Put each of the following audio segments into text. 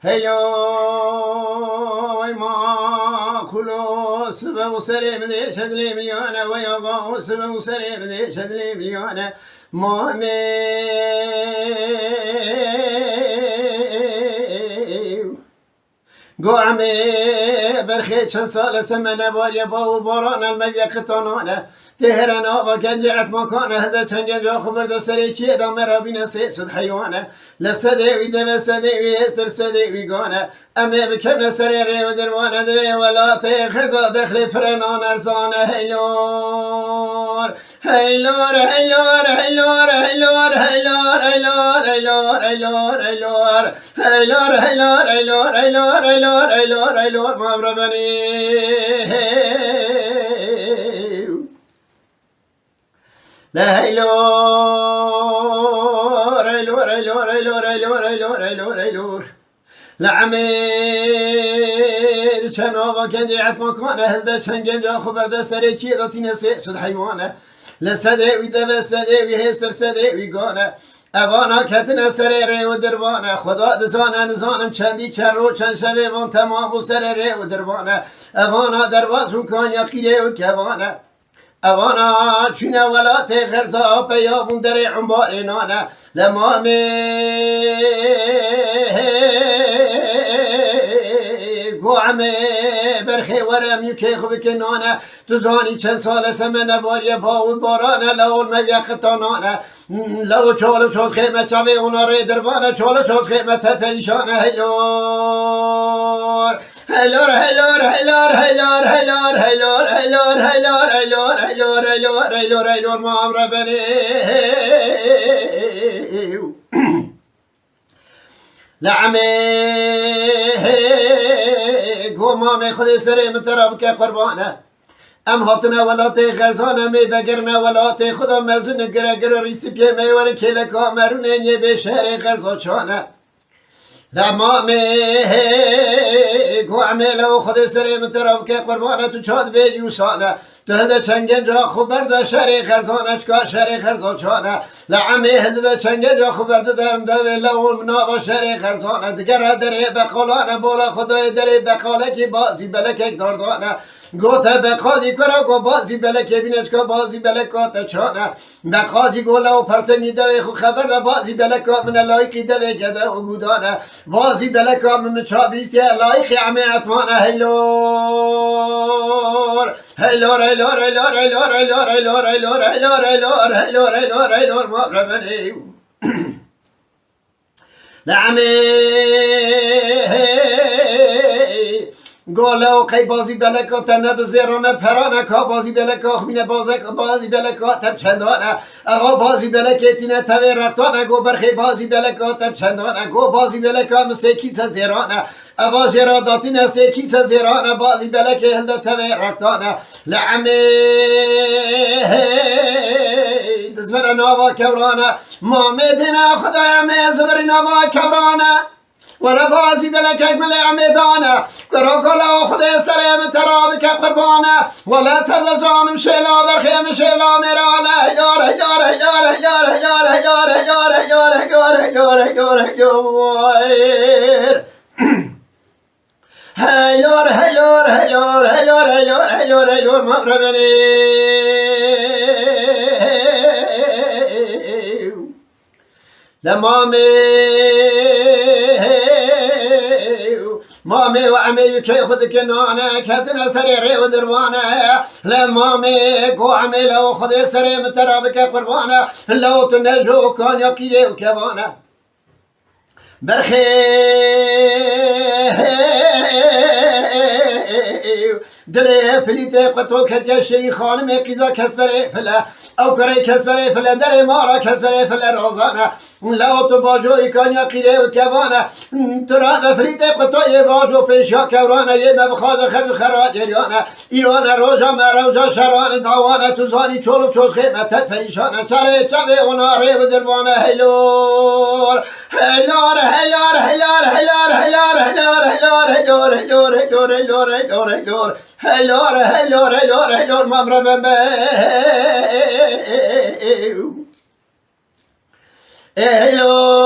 هلوی ما خلوص و سریم ده شدلی میلیانه و یا غاوس و سریم ده شدلی میلیانه ما قوامي برخي چند سال سمنه باري باو باران المجيق تانانه تهرنا و گنجعت مکانه هده چند گنجا خبر در سری چی ادام رابین سیسد حیوانه لسده وی دم سده وی استر سده وی گانه امی بکم سری ری و دروانه دوی ولاته خرزا دخل فرنان ارزانه هیلور هیلور هیلور هیلور هیلور هیلور هیلور هیلور هیلور هیلور هیلور هیلور هیلور هیلور هیلور هیلور هیلور مبربنی لا هيلور هيلور هيلور هيلور هيلور هيلور هيلور هيلور لعميد شنوبا كنجعت مكانه هلدا شنجنجا خبر دا سري چي داتين سيسد حيوانه لسده وي دبه سده وي هستر سده وي گانه اوانا کتن سر ری و دربانه خدا دزانه نزانم چندی چند رو چند شبه وان تمام و سر ری و دربانه اوانا درواز و کان یقیره و کوانه اوانا چون ولات غرزا پیابون در عمبار نانه لمامه گوعمه برخی ورم یکی خوب کنانه تو زانی چند سال سمنه باری باود بارانه لول میق تانانه لو چالو چوز خیمه چوه اونا ری دربانه چالو چوز خیمه تفریشانه هیلور هیلور هیلور هیلور هیلور هیلور هیلور هیلور هیلور هیلور هیلور هیلور هیلور هیلور ما امر بنی لعمه گومام خود سر متراب که قربانه ام هاتنا ولات غرزانه می بگرنه ولات خدا مزن گرگر ریسی که میور کل کامرونه نی به شهر غرزا چانه لمامه گوعمه لو خود سر متراب که قربانه تو چاد به یوسانه تو هده چنگنجا خبر ده شهر غرزانه چکا شهر غرزا چانه لعمه هده چنگنجا خبر ده درم ده لو منابا شهر غرزانه دگر دره بقالانه بولا خدای دره بقاله که بازی بلکک داردانه گوته بقالی کرا گو بازی بلکه بینش که بازی بلکات چانه بقالی گولا و پرسنی دوی خو خبر ده بازی بلکا من لایقی دوی گده و گودانه بازی بلکا من چابیستی لایقی عمی عطوانه هیلور هیلور هیلور هیلور هیلور هیلور هیلور هیلور هیلور هیلور هیلور هیلور هیلور مبرفنی لعمه گولا و قی بازی بلکا تنه بزیرانه پرانه کا بازی بلکا خمینه بازی بلکا تب چندانه اغا بازی بلکه تینه توی رختانه گو برخی بازی بلکا تب چندانه گو بازی بلکا مسیکیس زیرانه اغا جراداتینه سیکیس زیرانه بازی بلکه هلده توی رختانه لعمه دزور ناوا کورانه مامدینه خدای زور ناوا کورانه ولا بازی بلکک مل عمیدانه گراکلا خود سرم تراب که قربانه ولا تلزانم شلا برخیم شلا میرانه هیار هیار هیار هیار هیار هیار هیار هیار هیار هیار هیار هیار هیار هیار هیار هیار هیار هیار مغربنی مامي وعمي كي خذ كنانه كتنا سريري ودروانه لمامي كو عمي لو خذ سري مترابك قربانه لو تنجو كان يقيلي وكبانه برخي دلي فليتي قطو كتيا الشيخان ميقيزا كسبري فلا او كري كسبري فلا دري مارا كسبري فلا روزانه لا تو باجوی کانیا قیره و کوانه ترا بفریت قطعه باجو پیشا کورانه یه مبخاد خرج خراج یریانه ایران روزا مروزا شران داوانه تو زانی چولو چوز خیمت پریشانه چره چوه اونا ری و دربانه هیلور هیلور هیلور هیلور هیلور هیلور هیلور هیلور هیلور هیلور هیلور هیلور هیلور هیلور هیلور هیلور هیلور هیلور ممربه هيلور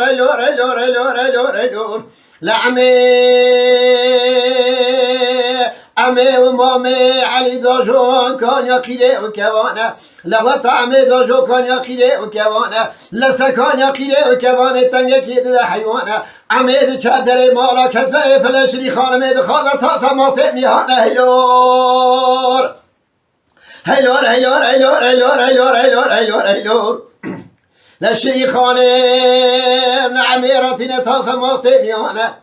هيلور هيلور هيلور هيلور هيلور عمي ومامي علي داجو كان يقيلي وكوانه لوات عمي داجو كان يقيلي وكوانه لسكان يقيلي وكوانه تنجي كده حيوانه عمي دشادري مالا كسبه فلاشري خانمي بخازة تاسا ماسي ميهانه هيلور هيلور هيلور هيلور هيلور هيلور هيلور هيلور هيلور للشيخانة من عميرتنا تاسا ماسي ميهانه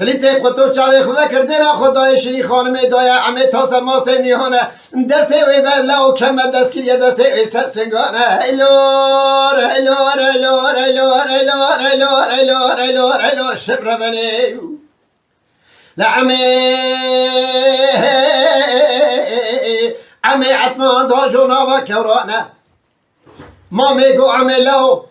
فلیته قطو چاوی خواه کردن خدای شریخان می دای عمه تاسا ماسه میهانه دسته وی بدلا و کم دست کریه دسته وی سنگانه هیلور هیلور هیلور هیلور هیلور هیلور هیلور هیلور هیلور شبر بنی لعمه عمه عطمان داجونا و کورانه ما میگو عمه لو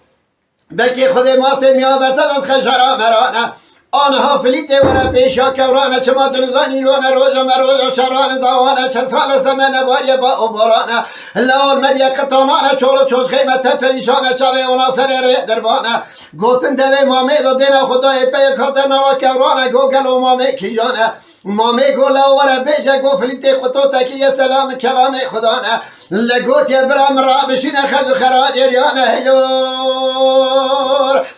بلکه خود ماسه میابرتد خجرا مرانه آنها فلیته ورا پیشا کورانه چما دنزانی لونه روزا مروزا شرانه داوانه چند سال سمنه باری با اوبرانه لون مبیا قطانانه چولو چوز خیمت پریشانه چاوه اونا سر ری دربانه گوتن دوه مامه دا دینا خدای پی کاتنا و کورانه گوگل و مامه کیجانه مامه گو لاوره بیجه گو فلیته خطو تکیه سلام کلام خدانه لگوت یا برام را بشینه خج خراج یریانه هیلور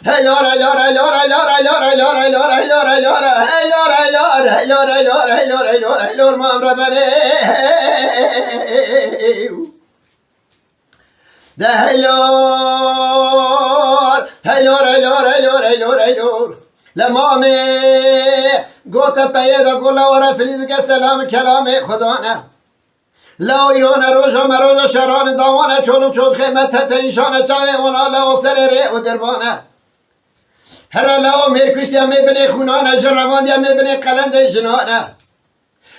هیلور هیلور هیلور هیلور هیلور هیلور هیلور هیلور هیلور هیلور هیلور هیلور هیلور هیلور هیلور مام ربنه ده هیلور هیلور هیلور هیلور هیلور هیلور لمامه گوت پیدا گلا ورا فلید که سلام کلام خدانه لا ایران روزا مروزا شران داوانه چولو چوز خیمت پریشانه چاوه اونا لا سر ری و دربانه هر لا مرکوشتی هم میبنه خونانه جرواندی هم میبنه قلند جنانه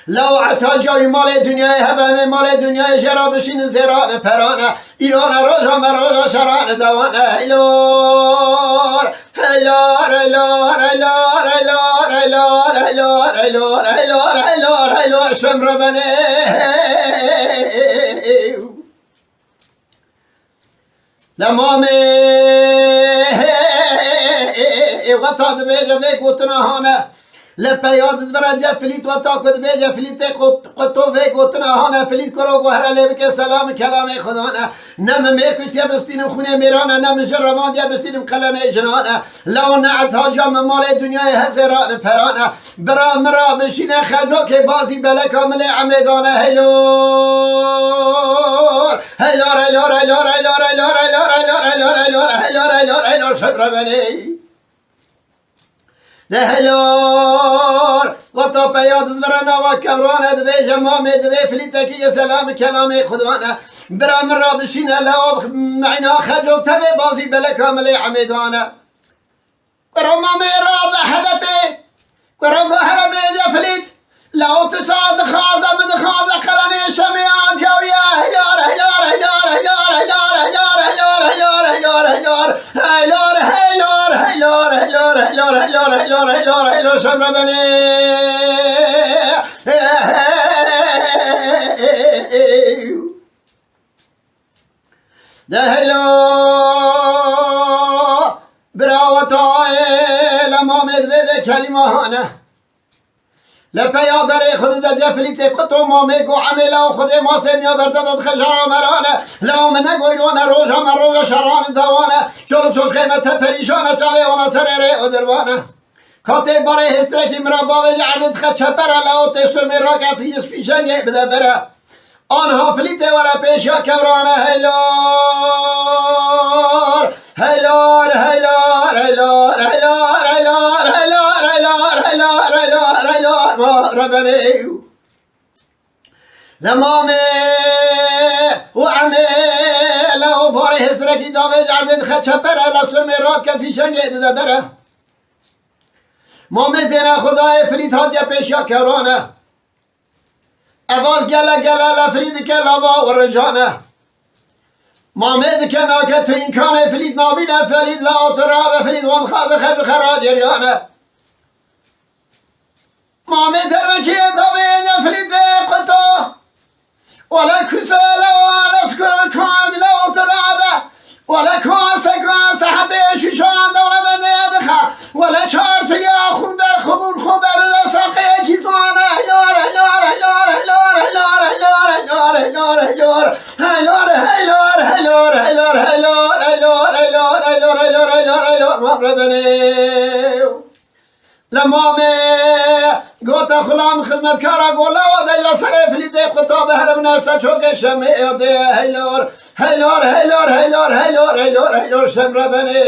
لا عطاجای مال دنیای همه مال دنیای جرا بشین زیران پرانه ایران روزا مروزا شران داوانه هیلور هیلور هیلور هیلور هیلور هیلور هیلور هیلور هیلور هیلور شمر بنه لمامه وطاد بیجا بگوتناهانه لپیاد زبرنجه فلیت و تاکد بیجه فلیت قطو بگوتناهانه فلیت کرو گوهره لیبکه سلام کلام خدانه نم میکشتی بستینم خونه میرانه نم جرماندی بستینم قلم جنانه لو نعت هاجم مال دنیای هزران پرانه برا مرا بشینه خجو که بازی بله کامل عمیدانه هیلور هیلور هیلور هیلور هیلور هیلور هیلور هیلور هیلور هیلور هیلور هیلور شبر بنی لهلور وطا پیاد زورنا و کورانه دوی جمامه دوی فلیتکی سلام کلام خدانه برام را بشینه لو معنا خجو تبه بازی بله کامل عمیدانه برام را بحدته برام هر بیجا فلیت لو تصاد خازه من خازه قرنه شمیان جویه هلار هلار هلار هلار هلار هلار هلار هلار هلار هلار هلار هلار هلار هلار هلار هلار هلار هلار شمر بني ده هلار براوتای لما مذبه کلمانه لپیا بری خود در جفلیت قطو ما میگو عملا خود ما سمیا برداد خجار مرانه لو من نگویرون روزا مروزا شران دوانه چلو چوز قیمت پریشانه چاوه اونا سر ری و دروانه کاته باره هسترکی مرا باوی عردت خد چپره لو تسر مرا گفیس فیشنگه بده بره آنها فلیت ورا پیشا کورانه هیلار هیلار هیلار هیلار هیلار هیلار هیلار هیلار هیلار هیلار هیلار ربني لمامي وعمي لو داره هسترکی داوه جردن خچپره لسرمه راد که فیشنگه دیده بره مامه دینا خدای فرید هادیا پیشیا کرانه اواز گله گله لفرید که لوا و رجانه مامه که ناکه تو این کانه فرید ناوینه فرید لاترا و فرید وان خاز خج خراد یریانه مامه ترمکی داوه فرید قطا ولا كسل ولا سكر كامل وتلعب ولا كاس كاس حتى شيشان دولة من يدخل ولا شارت يا خبر خبر خبر لا ساقي كيسان هيلور هيلور هيلور هيلور هيلور هيلور هيلور هيلور هيلور هيلور هيلور هيلور هيلور هيلور هيلور هيلور هيلور هيلور مغربني لما گوتا خلام خدمتکارا گولا و دیلا سره فلیده قطاب هرم ناسا چوک شمه ایده هیلور هیلور هیلور هیلور هیلور هیلور هیلور شمره بنی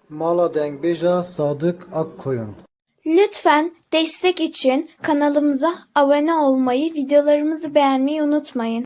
Mala Dengbej'a Sadık Akkoyun. Lütfen destek için kanalımıza abone olmayı, videolarımızı beğenmeyi unutmayın.